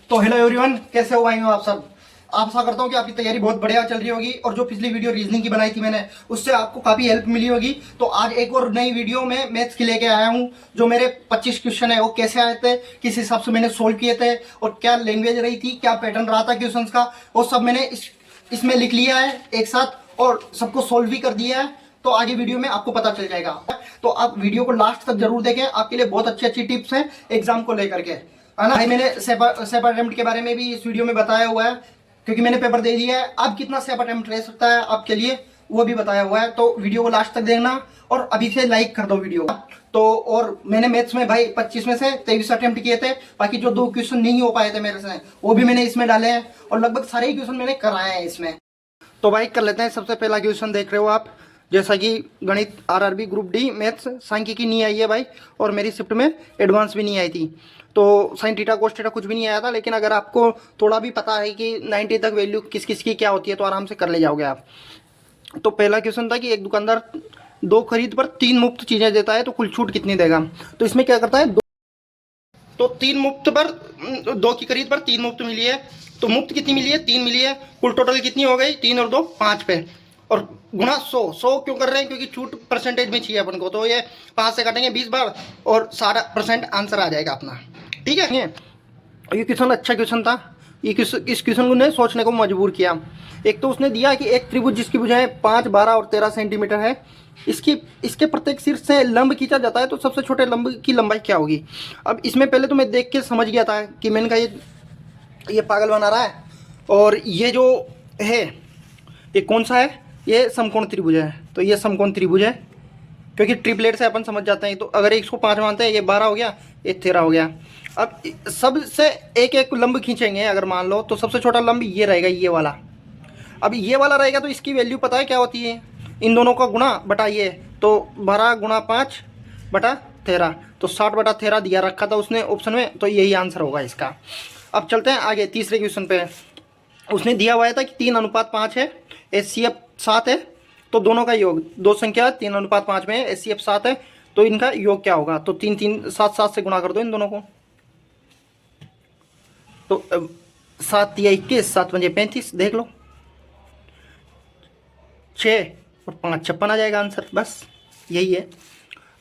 तो hello everyone, कैसे हो भाई हो आप सब। आप आशा करता हूँ कि आपकी तैयारी बहुत बढ़िया चल रही होगी और जो पिछली वीडियो रीजनिंग की बनाई थी मैंने, उससे आपको काफ़ी हेल्प मिली होगी। तो आज एक और नई वीडियो में मैथ्स की लेके आया हूँ। जो मेरे 25 क्वेश्चन है वो कैसे आए थे, किस हिसाब से मैंने सोल्व किए थे और क्या लैंग्वेज रही थी, क्या पैटर्न रहा था क्वेश्चन का, वो सब मैंने इसमें लिख लिया है एक साथ और सबको सोल्व भी कर दिया है। तो आगे वीडियो में आपको पता चल जाएगा। तो आप वीडियो को लास्ट तक जरूर देखें, आपके लिए बहुत अच्छी अच्छी टिप्स हैं एग्जाम को लेकर के, है ना भाई। मैंने सेप अटेम्प्ट के बारे में भी इस वीडियो में बताया हुआ है, क्योंकि मैंने पेपर दे दिया है। अब कितना सेप अटेम्प्ट रह सकता है आपके लिए वो भी बताया हुआ है। तो वीडियो को लास्ट तक देखना और अभी से लाइक कर दो वीडियो। तो और मैंने मैथ्स में भाई 25 में से 23 अटेम्प्ट किए थे। बाकी जो 2 क्वेश्चन नहीं हो पाए थे मेरे से, वो भी मैंने इसमें डाले हैं और लगभग सारे ही क्वेश्चन मैंने कराए हैं इसमें। तो भाई कर लेते हैं। सबसे पहला क्वेश्चन देख रहे हो आप, जैसा कि गणित आरआरबी ग्रुप डी मैथ्स सांख्यिकी नहीं आई है भाई, और मेरी शिफ्ट में एडवांस भी नहीं आई थी। तो साइन थीटा कोस थीटा कुछ भी नहीं आया था। लेकिन अगर आपको थोड़ा भी पता है कि 90 तक वैल्यू किस किस की क्या होती है तो आराम से कर ले जाओगे आप। तो पहला क्वेश्चन था कि एक दुकानदार 2 खरीद पर 3 मुफ्त चीज़ें देता है तो कुल छूट कितनी देगा। तो इसमें क्या करता है, तो 3 मुफ्त पर 2 की खरीद पर 3 मुफ्त मिली है। तो मुफ्त कितनी मिली है, 3 मिली है। कुल टोटल कितनी हो गई, 3 और 2 5 पे, और गुणा 100 क्यों कर रहे हैं, क्योंकि छूट परसेंटेज में चाहिए अपन को। तो ये 5 से काटेंगे 20 बार और 60% आंसर आ जाएगा अपना। ठीक है, ये क्वेश्चन अच्छा क्वेश्चन था। इस क्वेश्चन को ने सोचने को मजबूर किया। एक तो उसने दिया कि एक त्रिभुज जिसकी भुजाएं 5, 12 और 13 सेंटीमीटर है, इसके प्रत्येक शीर्ष से लंब खींचा जाता है तो सबसे छोटे लंब की लंबाई क्या होगी। अब इसमें पहले तो मैं देख के समझ गया था कि मैंने कहा ये पागल बना रहा है। और ये जो है ये कौन सा है, ये समकोण त्रिभुज है। तो ये समकोण त्रिभुज है, क्योंकि ट्रिपलेट से अपन समझ जाते हैं। तो अगर 105 मानते हैं, ये 12 हो गया, ये 13 हो गया। अब सबसे एक एक लंब खींचेंगे अगर मान लो, तो सबसे छोटा लंब ये रहेगा, ये वाला। अब ये वाला रहेगा तो इसकी वैल्यू पता है क्या होती है, इन दोनों का गुणा बटा ये। तो 12 गुणा 5 बटा 13, तो 60 बटा 13 दिया रखा था उसने ऑप्शन में, तो यही आंसर होगा इसका। अब चलते हैं आगे तीसरे क्वेश्चन पे। उसने दिया हुआ था कि 3:5 है, HCF 7 है। तो दोनों का योग, दो संख्या 3:5 में है, HCF 7 है, तो इनका योग क्या होगा। तो 3 3 7 7 से गुणा कर दो इन दोनों को। तो 7 या 21, 7 पंजे 35, देख लो। 6 और 5 56 आ जाएगा आंसर, बस यही है।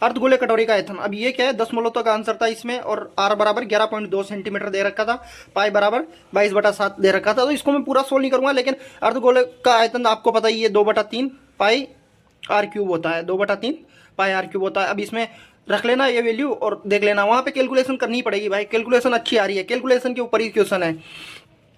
अर्धगोले कटोरी का आयतन, अब ये क्या है, 10 मोलों तक आंसर था इसमें, और आर बराबर 11.2 सेंटीमीटर दे रखा था, पाई बराबर 22/7 दे रखा था। तो इसको मैं पूरा सोल्व नहीं करूंगा, लेकिन अर्धगोले का आयतन आपको पता ही है, 2/3 पाई आर क्यूब होता है, 2/3 पाई आर क्यूब होता है। अब इसमें रख लेना ये वैल्यू और देख लेना, वहाँ पे कैलकुलेशन करनी पड़ेगी भाई। कैलकुलेशन अच्छी आ रही है, कैलकुलेशन के ऊपर ही क्वेश्चन है।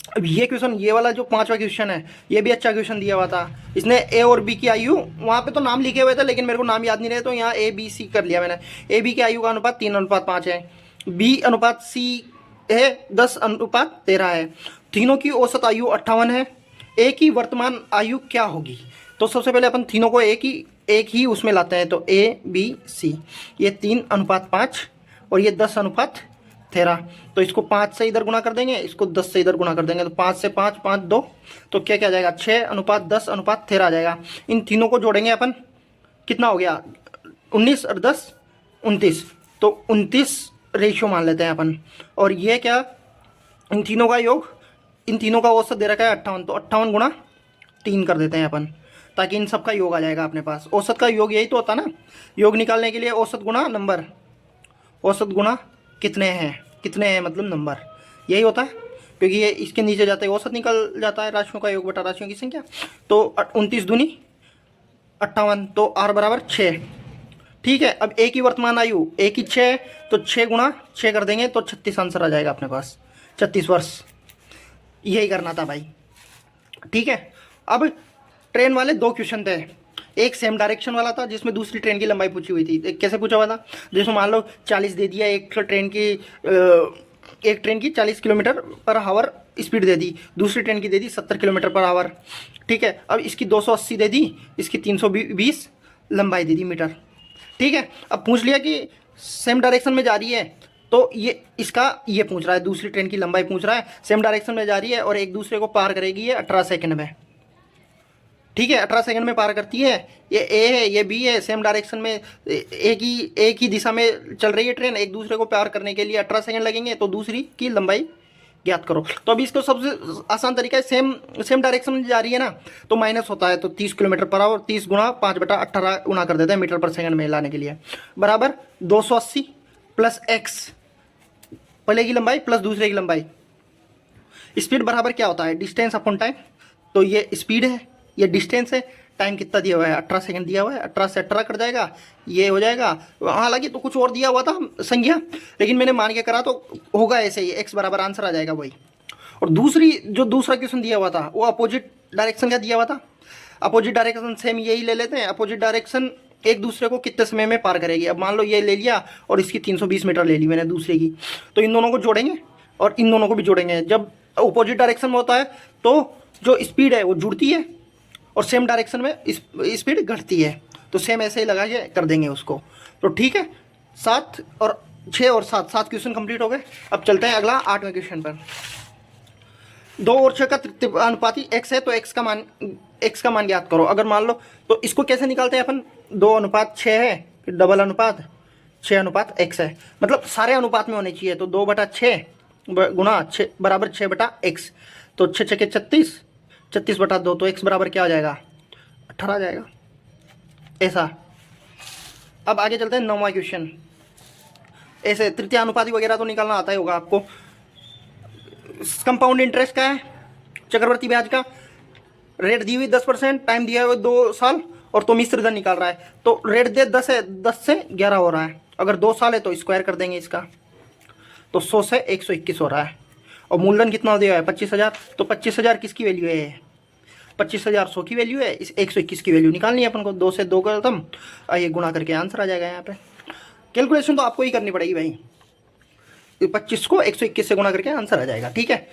अब ये क्वेश्चन, ये वाला जो 5वां क्वेश्चन है, ये भी अच्छा क्वेश्चन दिया हुआ था। इसने ए और बी की आयु, वहाँ पे तो नाम लिखे हुए थे लेकिन मेरे को नाम याद नहीं रहे, तो यहाँ ABC कर लिया मैंने। ए बी की आयु का अनुपात 3:5 है, B/C है 10:13 है। तीनों की औसत आयु 58 है। ए की वर्तमान आयु क्या होगी। तो सबसे पहले अपन तीनों को एक ही उसमें लाते हैं। तो ABC, ये 3:5 और ये 10:13। तो इसको 5 से इधर गुणा कर देंगे, इसको 10 से इधर गुणा कर देंगे। तो 5 से 5, 5 2, तो क्या क्या जाएगा, 6:10:13 आ जाएगा। इन तीनों को जोड़ेंगे अपन, कितना हो गया, 19 और 10 29, तो 29 रेशियो मान लेते हैं अपन। और ये क्या, इन तीनों का योग, इन तीनों का औसत दे रखा है 58, तो 58 गुणा 3 कर देते हैं अपन, ताकि इन सब का योग आ जाएगा अपने पास। औसत का योग यही तो होता ना, योग निकालने के लिए औसत गुणा नंबर, औसत गुणा कितने हैं मतलब नंबर, यही होता है। क्योंकि ये इसके नीचे जाते हैं औसत निकल जाता है, राशियों का योग बटा राशियों की संख्या। तो 29 दूनी 58, तो आर बराबर 6। ठीक है, अब ए की वर्तमान आयु, ए की 6, तो 6 गुणा 6 कर देंगे तो 36 आंसर आ जाएगा अपने पास, 36 वर्ष। यही करना था भाई। ठीक है, अब ट्रेन वाले 2 क्वेश्चन थे। एक सेम डायरेक्शन वाला था जिसमें दूसरी ट्रेन की लंबाई पूछी हुई थी। एक कैसे पूछा हुआ था, जिसमें मान लो 40 दे दिया, एक ट्रेन की 40 किलोमीटर पर आवर स्पीड दे दी, दूसरी ट्रेन की दे दी 70 किलोमीटर पर आवर। ठीक है, अब इसकी 280 दे दी, इसकी 320 लंबाई दे दी मीटर। ठीक है, अब पूछ लिया कि सेम डायरेक्शन में जा रही है, तो ये इसका ये पूछ रहा है, दूसरी ट्रेन की लंबाई पूछ रहा है, सेम डायरेक्शन में जा रही है और एक दूसरे को पार करेगी ये 18 सेकंड में। ठीक है, 18 सेकंड में पार करती है। ये ए है, ये बी है, सेम डायरेक्शन में एक ही दिशा में चल रही है ट्रेन, एक दूसरे को पार करने के लिए 18 सेकंड लगेंगे, तो दूसरी की लंबाई ज्ञात करो। तो अभी इसको सबसे आसान तरीका है, सेम डायरेक्शन में जा रही है ना, तो माइनस होता है, तो 30 किलोमीटर पर आवर 30 गुणा 5/18 गुणा कर देते हैं मीटर पर सेकंड में लाने के लिए, बराबर 280 प्लस एक्स, पहले की लंबाई प्लस दूसरे की लंबाई। स्पीड बराबर क्या होता है, डिस्टेंस अपॉन टाइम। तो ये स्पीड है, ये डिस्टेंस है, टाइम कितना दिया हुआ है 18 सेकंड दिया हुआ है, 18 से 18 कट जाएगा, ये हो जाएगा। हालांकि तो कुछ और दिया हुआ था संख्या, लेकिन मैंने मान के करा तो होगा ऐसे ही, एक्स बराबर आंसर आ जाएगा वही। और दूसरा क्वेश्चन दिया हुआ था वो अपोजिट डायरेक्शन का दिया हुआ था। अपोजिट डायरेक्शन सेम यही ले लेते हैं। अपोजिट डायरेक्शन एक दूसरे को कितने समय में पार करेगी। अब मान लो ये ले लिया और इसकी 320 मीटर ले ली मैंने दूसरे की, तो इन दोनों को जोड़ेंगे और इन दोनों को भी जोड़ेंगे। जब अपोजिट डायरेक्शन में होता है तो जो स्पीड है वो जुड़ती है और सेम डायरेक्शन में स्पीड घटती है। तो सेम ऐसे ही लगा के कर देंगे उसको। तो ठीक है, 7 और 6 और 7 क्वेश्चन कंप्लीट हो गए। अब चलते हैं अगला 8वें क्वेश्चन पर। 2 और 6 का तृतीय अनुपाती x है, तो x का मान ज्ञात करो। अगर मान लो तो इसको कैसे निकालते हैं अपन, 2:6 है, फिर डबल अनुपात 6:x है, मतलब सारे अनुपात में होने चाहिए। तो 2/6 गुणा 6 बराबर 6/x, तो 6 6 के 36, 36/2, तो x बराबर क्या आ जाएगा 18 आ जाएगा ऐसा। अब आगे चलते हैं 9वां क्वेश्चन। ऐसे तृतीय अनुपाती वगैरह तो निकालना आता ही होगा आपको। कंपाउंड इंटरेस्ट का है, चक्रवर्ती ब्याज का, रेट दी हुई 10%, टाइम दिया हुआ 2 साल, और तो मिश्र धन निकाल रहा है। तो रेट दे 10 है, 10 से 11 हो रहा है। अगर 2 साल है तो स्क्वायर कर देंगे इसका, तो 100 से 121 हो रहा है। और मूलधन कितना दिया है 25,000, तो 25,000 किसकी वैल्यू है 25,000 100 की वैल्यू है, इस 121 की वैल्यू निकालनी है अपन को। 2 से 2 का खत्म, ये गुणा करके आंसर आ जाएगा। यहाँ पे कैलकुलेशन तो आपको ही करनी पड़ेगी भाई। 25 को 121 से गुणा करके आंसर आ जाएगा। ठीक है,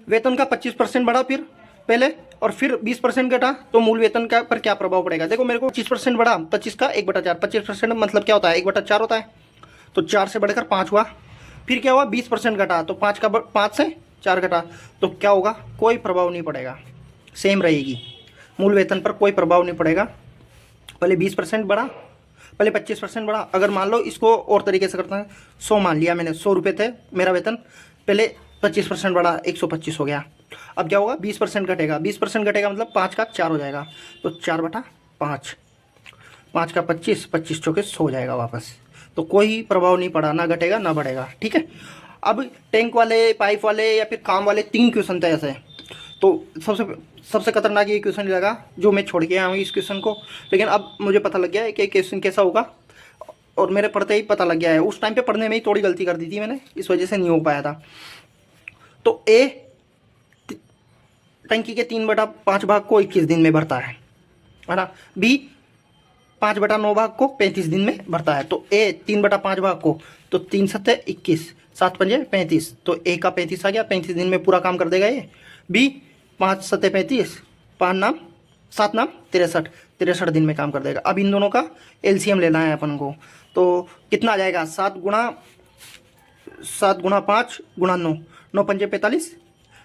वेतन का 25% बढ़ा फिर पहले, और फिर 20% घटा, तो मूल वेतन का पर क्या प्रभाव पड़ेगा। देखो मेरे को 25% बढ़ा, 25 का 1/4, 25% मतलब क्या होता है 1/4 होता है, तो 4 से बढ़कर 5 हुआ। फिर क्या हुआ 20% घटा, तो 5 से 4 घटा, तो क्या होगा कोई प्रभाव नहीं पड़ेगा, सेम रहेगी, मूल वेतन पर कोई प्रभाव नहीं पड़ेगा। पहले 20% बढ़ा, पहले 25% बढ़ा। अगर मान लो इसको और तरीके से करता है, 100 मान लिया मैंने, 100 रुपये थे मेरा वेतन, पहले 25% बढ़ा 125 हो गया। अब क्या होगा 20% घटेगा, 20% घटेगा मतलब 5 का 4 हो जाएगा, तो 4/5, 5 का 25, 25 चौके 100 हो जाएगा वापस। तो कोई प्रभाव नहीं पड़ा, ना घटेगा ना बढ़ेगा। ठीक है, अब टैंक वाले, पाइप वाले या फिर काम वाले 3 क्वेश्चन थे ऐसे। तो सबसे खतरनाक ये क्वेश्चन लगा जो मैं छोड़ के आया हूँ इस क्वेश्चन को, लेकिन अब मुझे पता लग गया है कि क्वेश्चन कैसा होगा, और मेरे पढ़ते ही पता लग गया है। उस टाइम पे पढ़ने में ही थोड़ी गलती कर दी थी मैंने, इस वजह से नहीं हो पाया था। तो ए टंकी के 3/5 भाग को 21 दिन में भरता है ना। बी 5/9 भाग को 35 दिन में भरता है। तो ए 3/5 भाग को, तो 3 7 21, 7 5 35, तो ए का 35 आ गया, 35 दिन में पूरा काम कर देगा ये। बी 5 7 35, 7 नाम 63 दिन में काम कर देगा। अब इन दोनों का एलसीएम लेना है अपन को, तो कितना आ जाएगा 7 गुणा 5 गुणा 9, 9 पंजे 45,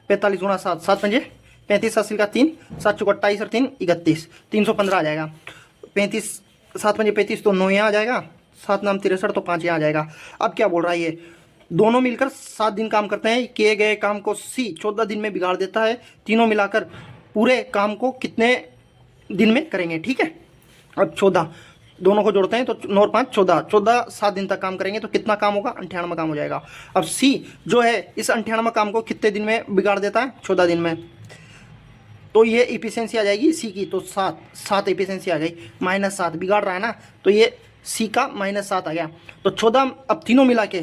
45 गुणा 7, 7 पंजे 35, 7 का 3, 7 चौका 28 और 3 31, 315 आ जाएगा। 35 7 पंजे 35, तो 9 यहाँ आ जाएगा, 7 नाम 63, तो 5 यहाँ आ जाएगा। अब क्या बोल रहा है ये, दोनों मिलकर 7 दिन काम करते हैं, किए गए काम को सी 14 दिन में बिगाड़ देता है। तीनों मिलाकर पूरे काम को कितने दिन में करेंगे। ठीक है, अब 14 दोनों को जोड़ते हैं, तो 9 और 5 14 7 दिन तक काम करेंगे, तो कितना काम होगा 98 काम हो जाएगा। अब सी जो है इस 98 काम को कितने दिन में बिगाड़ देता है 14 दिन में, तो ये इफिशियंसी आ जाएगी सी की, तो 7 इफिशियंसी आ गई। -7 बिगाड़ रहा है ना, तो ये सी का -7 आ गया। तो 14, अब तीनों मिला के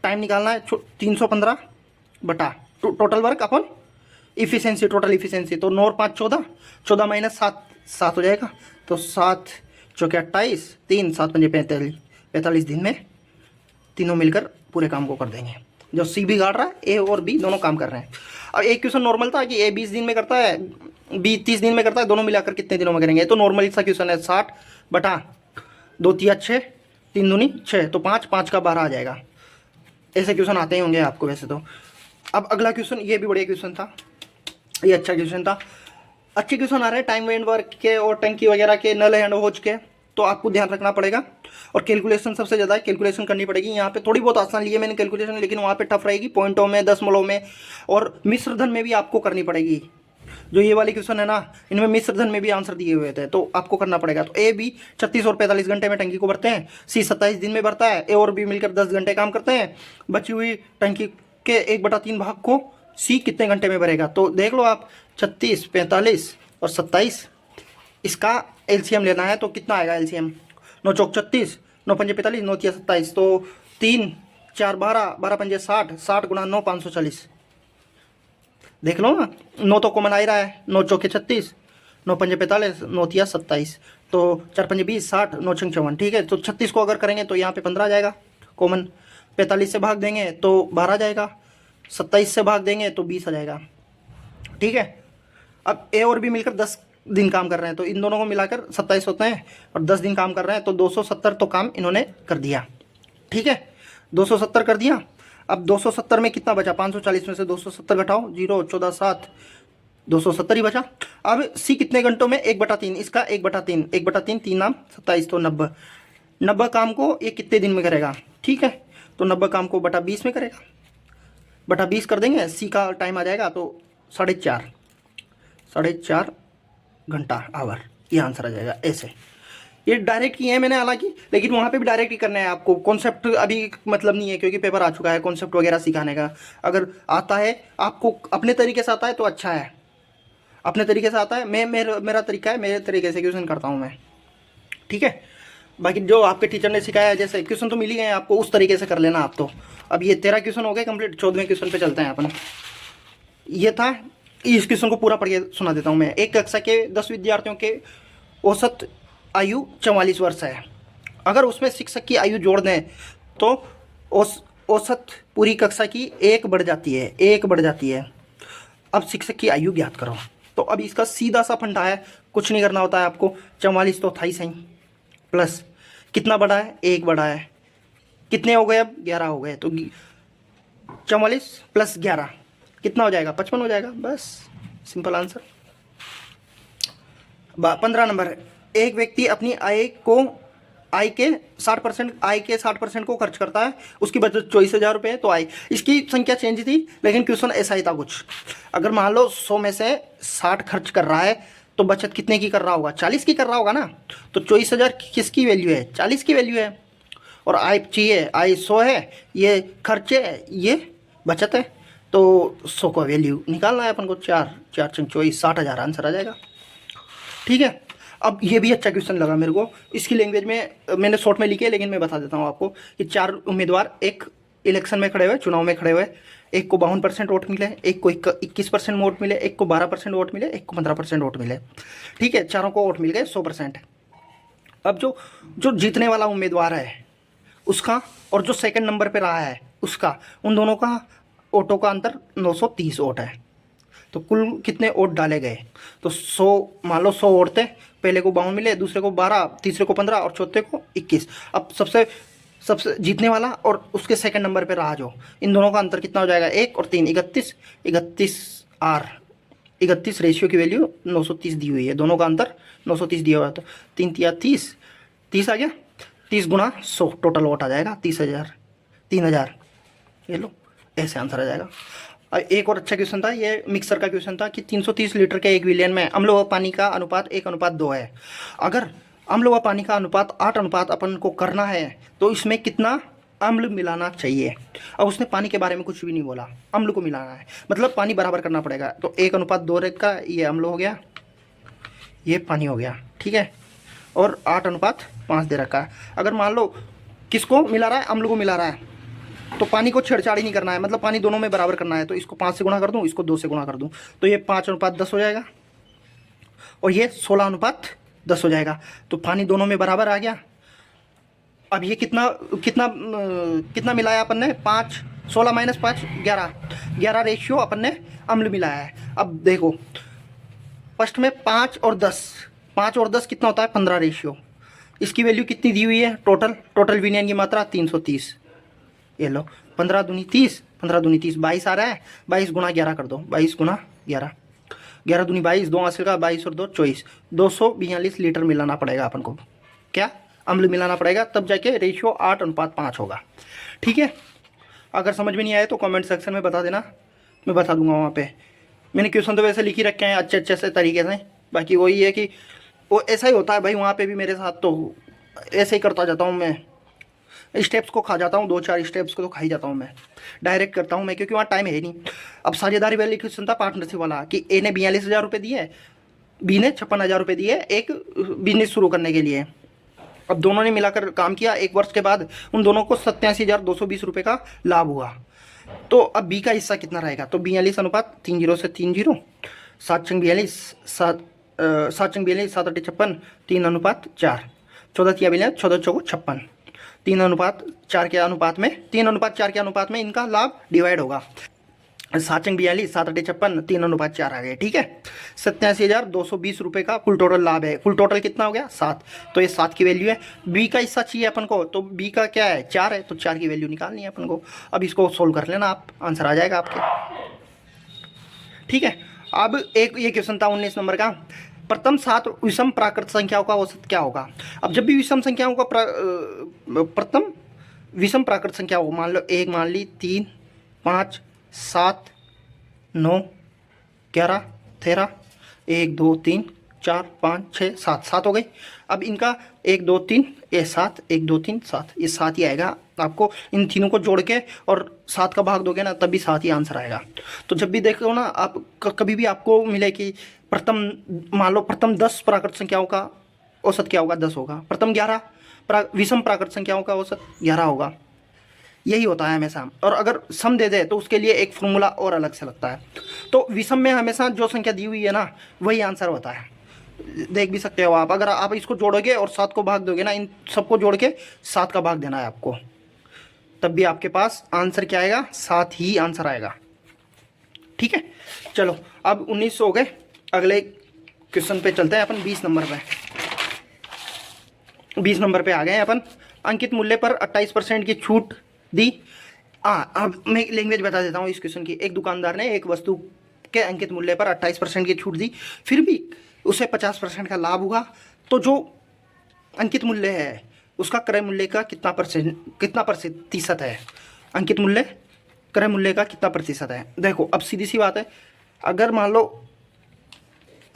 टाइम निकालना है 315 बटा टोटल वर्क अपन इफिशियंसी, टोटल इफिशियंसी, तो 9 और 5 14, 14 - 7 हो जाएगा। तो 7 चौके 28, 3 7 पंजे 45 दिन में तीनों मिलकर पूरे काम को कर देंगे। जो सी भी गाड़ रहा है, ए और बी दोनों काम कर रहे हैं। अब एक क्वेश्चन नॉर्मल था कि ए 20 दिन में करता है, बी 30 दिन में करता है, दोनों मिलाकर कितने दिनों में करेंगे। तो नॉर्मल सा क्वेश्चन है 60 बटा 2 3 6, 3 दूनी 6, तो 5 का 12 आ जाएगा। ऐसे क्वेश्चन आते ही होंगे आपको वैसे तो। अब अगला क्वेश्चन, ये भी बढ़िया क्वेश्चन था, ये अच्छा क्वेश्चन था। अच्छे क्वेश्चन आ रहे हैं टाइम एंड वर्क के और टंकी वगैरह के, नल एंड होज के, तो आपको ध्यान रखना पड़ेगा। और कैलकुलेशन सबसे ज़्यादा कैलकुलेशन करनी पड़ेगी। यहाँ पे थोड़ी बहुत आसान ली है मैंने कैलकुलेशन, लेकिन वहाँ पे टफ रहेगी पॉइंटों में, दशमलव में और मिश्र धन में भी आपको करनी पड़ेगी। जो ये वाले क्वेश्चन है ना, इनमें मिश्र धन में भी आंसर दिए हुए थे, तो आपको करना पड़ेगा। तो ए बी 36 और 45 घंटे में टंकी को भरते हैं, सी 27 दिन में भरता है, ए और बी मिलकर 10 घंटे काम करते हैं। बची हुई टंकी के 1/3 भाग को सी कितने घंटे में भरेगा? तो देख लो आप, 36, 45 और 27, इसका एलसीएम लेना है तो कितना आएगा एलसीएम? 9 चौक 36, 9 पंजे 45, 9 तिया 27, तो 3 4 12, 12 पंजे 60, 60 गुणा 9 540। देख लो ना, 9 तो कॉमन आ ही रहा है, 9 चौके 36, 9 पंजे 45, 9 तिया 27, तो 4 पंजे 20, 60, 9 छंग 54। ठीक है, तो 36 को अगर करेंगे तो यहाँ पे 15 आ जाएगा कॉमन, 45 से भाग देंगे तो 12 आ जाएगा, 27 से भाग देंगे तो 20 आ जाएगा। ठीक है, अब ए और बी मिलकर 10 दिन काम कर रहे हैं, तो इन दोनों को मिलाकर 27 होते हैं और 10 दिन काम कर रहे हैं, तो 270 तो काम इन्होंने कर दिया। ठीक है, 270 कर दिया। अब 270 में कितना बचा? 540 में से 270 घटाओ, 0 14 7, 270 ही बचा। अब सी कितने घंटों में? 1/3, इसका 1/3, 1/3 3 नाम 27, तो 90। 90 काम को ये कितने दिन में करेगा? ठीक है, तो 90 काम को बटा 20 में करेगा, बटा 20 कर देंगे, सी का टाइम आ जाएगा तो 4.5 घंटा आवर, ये आंसर आ जाएगा। ऐसे ये डायरेक्ट किए हैं मैंने हालांकि, लेकिन वहाँ पे भी डायरेक्ट ही करना है आपको। कॉन्सेप्ट अभी मतलब नहीं है, क्योंकि पेपर आ चुका है कॉन्सेप्ट वगैरह सिखाने का। अगर आता है आपको अपने तरीके से आता है तो अच्छा है, अपने तरीके से आता है। मेरा तरीका है, मेरे तरीके से क्वेश्चन करता हूँ मैं। ठीक है, बाकी जो आपके टीचर ने सिखाया है, जैसे क्वेश्चन तो मिल ही गए आपको, उस तरीके से कर लेना आप। तो अब ये 13 क्वेश्चन हो गए कंप्लीट, 14वें क्वेश्चन पे चलते हैं अपन। ये था, इस क्वेश्चन को पूरा पढ़ के सुना देता हूँ मैं। एक कक्षा के 10 विद्यार्थियों के औसत आयु 44 वर्ष है। अगर उसमें शिक्षक की आयु जोड़ दें तो औसत पूरी कक्षा की 1 बढ़ जाती है, 1 बढ़ जाती है। अब शिक्षक की आयु ज्ञात करो। तो अब इसका सीधा सा फंडा है, कुछ नहीं करना होता है आपको। 44 तो था ही सही, प्लस कितना बढ़ा है? 1 बढ़ा है। कितने हो गए? अब 11 हो गए। तो 44 प्लस 11 कितना हो जाएगा? 55 हो जाएगा। बस सिंपल आंसर। 15 नंबर, एक व्यक्ति अपनी आय के 60% को खर्च करता है, उसकी बचत 24,000 रुपये है। तो आय, इसकी संख्या चेंज थी लेकिन क्वेश्चन ऐसा ही था कुछ। अगर मान लो 100 में से 60 खर्च कर रहा है तो बचत कितने की कर रहा होगा? 40 की कर रहा होगा ना। तो 24,000 किसकी वैल्यू है? 40 की वैल्यू है। और आय चाहिए, आय 100 है, ये खर्च है, ये बचत है, तो 100 का वैल्यू निकालना है अपन को। 4 4 24, 60,000 आंसर आ जाएगा। ठीक है, अब ये भी अच्छा क्वेश्चन लगा मेरे को। इसकी लैंग्वेज में मैंने शॉर्ट में लिखे, लेकिन मैं बता देता हूँ आपको कि 4 उम्मीदवार एक इलेक्शन में खड़े हुए, चुनाव में खड़े हुए। एक को 52% वोट मिले, एक को 21% वोट मिले, एक को 12% वोट मिले, एक को 15% वोट मिले। ठीक है, चारों को वोट मिल गए 100%। अब जो जीतने वाला उम्मीदवार है उसका, और जो सेकंड नंबर पे रहा है उसका, उन दोनों का वोटों का अंतर 930 वोट है। तो कुल कितने वोट डाले गए? तो 100, मान लो 100 वोट थे, पहले को 52 मिले, दूसरे को 12, तीसरे को 15 और चौथे को 21। अब सबसे जीतने वाला और उसके सेकंड नंबर पे रहा जो, इन दोनों का अंतर कितना हो जाएगा? 1 और 3, 31 रेशियो की वैल्यू 930 दी हुई है। दोनों का अंतर 930 दिया हुआ है, तो 3 तिया 30 आ गया। 30 गुणा 100 टोटल वोट आ जाएगा 30,000। ये लो, ऐसे आंसर आ जाएगा। एक और अच्छा क्वेश्चन था, ये मिक्सर का क्वेश्चन था कि 330 लीटर के 1 विलियन में अम्ल व पानी का अनुपात 1:2 है। अगर अम्ल व पानी का अनुपात 8 अपन को करना है तो इसमें कितना अम्ल मिलाना चाहिए? अब उसने पानी के बारे में कुछ भी नहीं बोला, अम्ल को मिलाना है, मतलब पानी बराबर करना पड़ेगा। तो 1:2 का ये अम्ल हो गया, ये पानी हो गया। ठीक है, और 8:5 दे रखा है। अगर मान लो किसको मिला रहा है? अम्ल को मिला रहा है, तो पानी को छेड़छाड़ ही नहीं करना है, मतलब पानी दोनों में बराबर करना है। तो इसको 5 से गुणा कर दूं, इसको 2 से गुणा कर दूं, तो ये 5:10 हो जाएगा, और ये 16:10 हो जाएगा। तो पानी दोनों में बराबर आ गया। अब ये कितना मिलाया अपन ने? 5, 16 - 5 11 रेशियो अपन ने अम्ल मिलाया है। अब देखो, फर्स्ट में 5 और 10 कितना होता है? 15 रेशियो। इसकी वैल्यू कितनी दी हुई है? टोटल विनियन की मात्रा 330। ये लो, 15 दूनी 30, 15 दूनी 30, 22 आ रहा है। 22 गुणा 11 कर दो, 22 गुणा 11, 11 दूनी 22, 2 हासिल का 22 और 2 24, 242 लीटर मिलाना पड़ेगा अपन को। क्या? अम्ल मिलाना पड़ेगा, तब जाके रेशियो 8:5 होगा। ठीक है, अगर समझ में नहीं आए तो कमेंट सेक्शन में बता देना, मैं बता दूंगा वहाँ पे। मैंने क्वेश्चन तो वैसे लिख ही रखे हैं अच्छे अच्छे से तरीके से, बाकी वही है कि वो ऐसा ही होता है भाई, वहाँ पे भी मेरे साथ तो ऐसे ही करता जाता हूँ मैं, स्टेप्स को खा जाता हूँ, 2-4 स्टेप्स को तो खा ही जाता हूँ मैं, डायरेक्ट करता हूँ मैं, क्योंकि वहाँ टाइम है ही नहीं। अब साझेदारी वाली क्वेश्चन था पार्टनरशिप वाला कि ए ने 42,000 रुपये दिए, बी ने 56,000 रुपये दिए एक बिजनेस शुरू करने के लिए। अब दोनों ने मिलाकर काम किया, 1 वर्ष के बाद उन दोनों को 87,220 रुपये का लाभ हुआ। तो अब बी का हिस्सा कितना रहेगा, तो 42:30 से 30, 7×42, 7×42, 7×8 = 3:4, 14×42, 14×4 = 56, 3:4 के अनुपात में, 3:4 के अनुपात में इनका लाभ डिवाइड होगा। 7×42, 7×8 = 3:4 आ गए। ठीक है, 87,220 रुपये का फुल टोटल लाभ है। फुल टोटल कितना हो गया, 7, तो ये 7 की वैल्यू है। बी का हिस्सा चाहिए अपन को, तो बी का क्या है, 4 है, तो 4 की वैल्यू निकालनी है अपन को। अब इसको सोल्व कर लेना आप, आंसर आ जाएगा आपके। ठीक है, अब एक ये क्वेश्चन था 19 नंबर का, प्रथम 7 विषम प्राकृत संख्याओं का औसत क्या होगा। अब जब भी विषम संख्याओं का प्रथम विषम प्राकृत संख्या हो, मान लो 1, मान ली 3, 5, 7, 9, 11, 13, 1, 2, 3, 4, 5, 6, 7, 7 हो गई। अब इनका 1, 2, 3, ये 7, 1, 2, 3, 7, ये 7 ही आएगा। आपको इन तीनों को जोड़ के और 7 का भाग दोगे ना, तब भी 7 ही आंसर आएगा। तो जब भी देखो ना आप, कभी भी आपको मिले कि प्रथम, मान लो प्रथम 10 प्राकृत संख्याओं का औसत क्या होगा, 10 होगा। प्रथम 11 विषम प्राकृत संख्याओं का औसत 11 होगा। यही होता है हमेशा। और अगर सम दे दे तो उसके लिए एक फॉर्मूला और अलग से लगता है। तो विषम में हमेशा जो संख्या दी हुई है ना, वही आंसर होता है। देख भी सकते हो आप, अगर आप इसको जोड़ोगे और 7 को भाग दोगे ना, इन सबको जोड़ के 7 का भाग देना है आपको, तब भी आपके पास आंसर क्या आएगा, 7 ही आंसर आएगा। ठीक है, चलो अब 19 हो गए, अगले क्वेश्चन पे चलते हैं अपन। 20 नंबर पे, 20 नंबर पे आ गए अपन। अंकित मूल्य पर 28% की छूट दी। अब मैं लैंग्वेज बता देता हूँ इस क्वेश्चन की। एक दुकानदार ने एक वस्तु के अंकित मूल्य पर 28% की छूट दी, फिर भी उसे 50% का लाभ हुआ। तो जो अंकित मूल्य है उसका क्रय मूल्य का कितना प्रतिशत है, अंकित मूल्य क्रय मूल्य का कितना प्रतिशत है। देखो अब सीधी सी बात है, अगर मान लो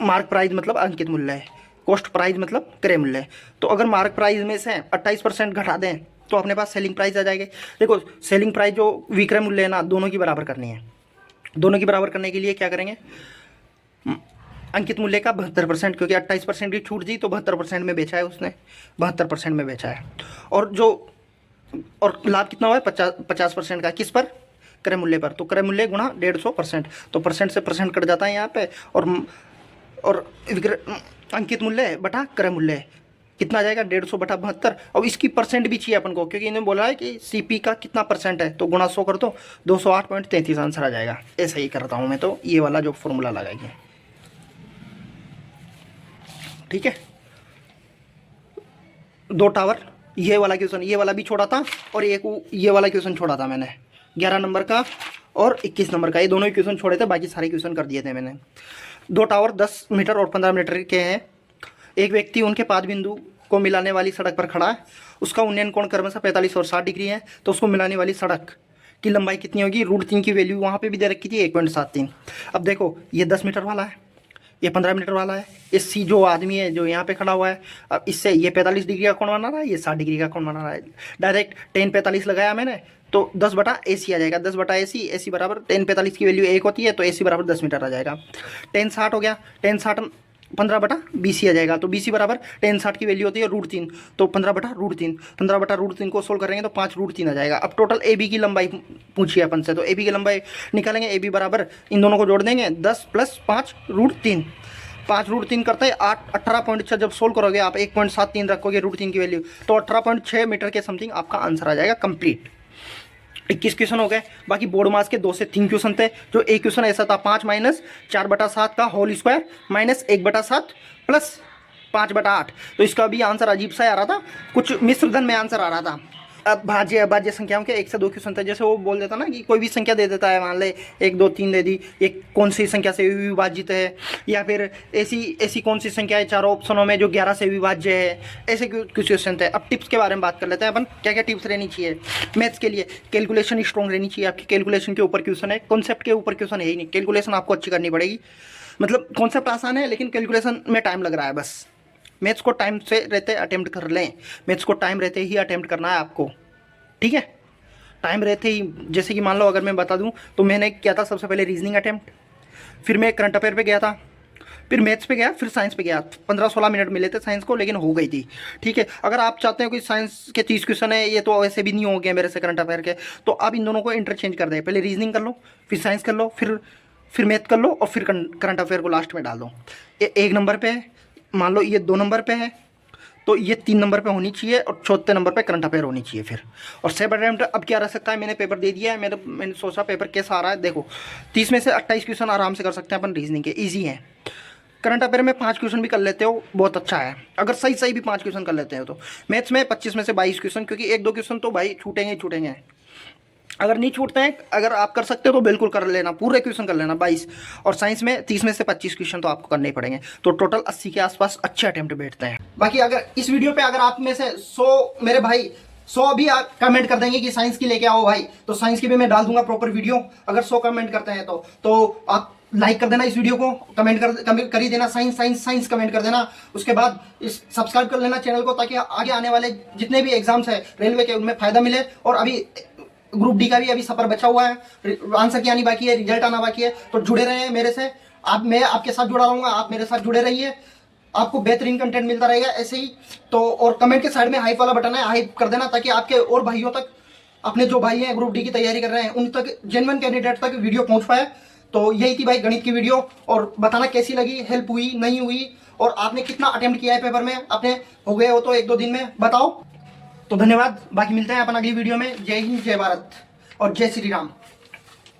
मार्क प्राइस मतलब अंकित मूल्य है, कॉस्ट प्राइस मतलब क्रय मूल्य, तो अगर मार्क प्राइस में से 28% घटा दें तो अपने पास सेलिंग प्राइस आ जाएगी। देखो सेलिंग प्राइस जो विक्रय मूल्य है ना, दोनों की बराबर करनी है। दोनों की बराबर करने के लिए क्या करेंगे, अंकित मूल्य का 72%, क्योंकि 28% की छूट दी तो 72% में बेचा है उसने, 72% में बेचा है। और लाभ कितना हुआ है, 50% का, किस पर, क्रय मूल्य पर। तो क्रय मूल्य गुणा 150%, तो परसेंट से परसेंट कट जाता है यहाँ पे, और अंकित मूल्य बटा क्रय मूल्य कितना आ जाएगा, 150/72। और इसकी परसेंट भी चाहिए अपन को, क्योंकि इन्होंने बोला है कि सीपी का कितना परसेंट है, तो गुणा 100 कर दो, 208.33 आंसर आ जाएगा। ऐसा ही करता हूँ मैं तो, ये वाला जो फॉर्मूला लगाएंगे। ठीक है, 2 टावर, ये वाला क्वेश्चन, ये वाला भी छोड़ा था, और एक ये वाला क्वेश्चन छोड़ा था मैंने 11 नंबर का और 21 नंबर का, ये दोनों ही क्वेश्चन छोड़े थे, बाकी सारे क्वेश्चन कर दिए थे मैंने। 2 टावर 10 मीटर और 15 मीटर के हैं। एक व्यक्ति उनके 5 बिंदु को मिलाने वाली सड़क पर खड़ा है, उसका उन्नयन कोण क्रमशः 45 और 60 डिग्री है। तो उसको मिलाने वाली सड़क की लंबाई कितनी होगी, √3 की वैल्यू वहाँ पे भी दे रखी थी 1.73। अब देखो ये 10 मीटर वाला है, ये 15 मीटर वाला है, ये सी जो आदमी है जो यहाँ पे खड़ा हुआ है, अब इससे ये 45 डिग्री का कोण बना रहा है, ये 60 डिग्री का कोण बना रहा है। डायरेक्ट tan 45 लगाया मैंने, तो 10/AC आ जाएगा। 10/AC, AC बराबर tan 45 की वैल्यू 1 होती है, तो AC बराबर 10 मीटर आ जाएगा। tan 60 हो गया, tan 60 15/BC आ जाएगा। तो BC बराबर tan 60 की वैल्यू होती है √3, तो 15/√3, 15/√3 को सोल्व करेंगे तो 5√3 आ जाएगा। अब टोटल AB की लंबाई पूछिए अपन से, तो AB की लंबाई निकालेंगे। AB बराबर इन दोनों को जोड़ देंगे, 10 + 5√3, 5√3 करता है 18.6। जब सोल्व करोगे आप 1.73 रखोगे √3 की वैल्यू, तो 18.6 मीटर के समथिंग आपका आंसर आ जाएगा कंप्लीट। 21 क्वेश्चन हो गए। बाकी बोर्ड मास के 2 से 3 क्वेश्चन थे। जो एक क्वेश्चन ऐसा था 5 - 4/7 का होल स्क्वायर माइनस 1/7 प्लस 5/8, तो इसका भी आंसर अजीब सा आ रहा था, कुछ मिश्र धन में आंसर आ रहा था। अब भाज्य संख्याओं के 1 से 2 क्वेश्चन थे। जैसे वो बोल देता ना कि कोई भी संख्या दे देता है, मान ले 1 2 3 दे दी, ये कौन सी संख्या से विभाजित है, या फिर ऐसी कौन सी संख्या है चारों ऑप्शनों में जो 11 से विभाज्य है, ऐसे कुछ क्वेश्चन थे। अब टिप्स के बारे में बात कर लेते हैं अपन, क्या क्या टिप्स रहनी चाहिए मैथ्स के लिए। कैलकुलेशन स्ट्रॉन्ग रहनी चाहिए आपकी, कैलकुलेशन के ऊपर क्वेश्चन है, कॉन्सेप्ट के ऊपर क्वेश्चन है ही नहीं। कैलकुलेशन आपको अच्छी करनी पड़ेगी, मतलब कॉन्सेप्ट आसान है लेकिन कैलकुलेशन में टाइम लग रहा है बस। मैथ्स को टाइम से रहते अटेम्प्ट कर लें, मैथ्स को टाइम रहते ही अटेम्प्ट करना है आपको, ठीक है। टाइम रहते ही, जैसे कि मान लो अगर मैं बता दूं तो मैंने किया था सबसे पहले रीजनिंग अटेम्प्ट, फिर मैं करंट अफेयर पे गया था, फिर मैथ्स पे गया, फिर साइंस पे गया। 15-16 मिनट मिले थे साइंस को, लेकिन हो गई थी, ठीक है। अगर आप चाहते हैं कोई साइंस के 30 क्वेश्चन है, ये तो ऐसे भी नहीं हो गए मेरे से करंट अफेयर के, तो आप इन दोनों को इंटरचेंज कर दें। पहले रीजनिंग कर लो, फिर साइंस कर लो, फिर मैथ कर लो, और फिर करंट अफेयर को लास्ट में डाल दो। ये 1 नंबर पे है, मान लो ये 2 नंबर पे है, तो ये 3 नंबर पे होनी चाहिए, और चौथे नंबर पे करंट अफेयर होनी चाहिए फिर। और सेब अटेम्प्ट अब क्या रह सकता है, मैंने पेपर दे दिया है, मैंने सोचा पेपर कैसा आ रहा है। देखो 30 में से 28 क्वेश्चन आराम से कर सकते हैं अपन रीजनिंग के, ईजी हैं। करंट अफेयर में 5 क्वेश्चन भी कर लेते हो, बहुत अच्छा है, अगर सही भी 5 क्वेश्चन कर लेते हो तो। मैथ्स में 25 में से 22 क्वेश्चन, क्योंकि 1 2 क्वेश्चन तो भाई छूटेंगे। अगर नहीं छूटते हैं, अगर आप कर सकते हो तो बिल्कुल कर लेना, पूरे क्वेश्चन कर लेना 22। और साइंस में 30 में से 25 क्वेश्चन तो आपको करने ही पड़ेंगे, तो टोटल 80 के आसपास अच्छे अटेम्प्ट बैठते हैं। बाकी अगर इस वीडियो पे अगर आप में से 100 मेरे भाई 100 भी आप कमेंट कर देंगे कि साइंस की लेके आओ भाई, तो साइंस की भी मैं डाल दूंगा प्रॉपर वीडियो। अगर 100 कमेंट करते हैं तो आप लाइक कर देना इस वीडियो को, कमेंट कर ही देना साइंस कमेंट कर देना। उसके बाद इस सब्सक्राइब कर लेना चैनल को, ताकि आगे आने वाले जितने भी एग्जाम्स है रेलवे के, उनमें फायदा मिले। और अभी ग्रुप डी का भी अभी सफर बचा हुआ है, आंसर की आनी बाकी है, रिजल्ट आना बाकी है, तो जुड़े रहे मेरे से। मैं आपके साथ जुड़ा रहूंगा, आप मेरे साथ जुड़े रहिए, आपको बेहतरीन कंटेंट मिलता रहेगा ऐसे ही। तो और कमेंट के साइड में हाइप वाला बटन है, हाइप कर देना, ताकि आपके और भाइयों तक, अपने जो भाई हैं ग्रुप डी की तैयारी कर रहे हैं, उन तक, जेन्युइन कैंडिडेट तक वीडियो पहुंच पाए। तो यही थी भाई गणित की वीडियो, और बताना कैसी लगी, हेल्प हुई नहीं हुई, और आपने कितना अटेम्प्ट किया है पेपर में, अपने हो गए हो तो 1 2 दिन में बताओ। तो धन्यवाद, बाकी मिलते हैं अपन अगली वीडियो में। जय हिंद, जय भारत और जय श्री राम।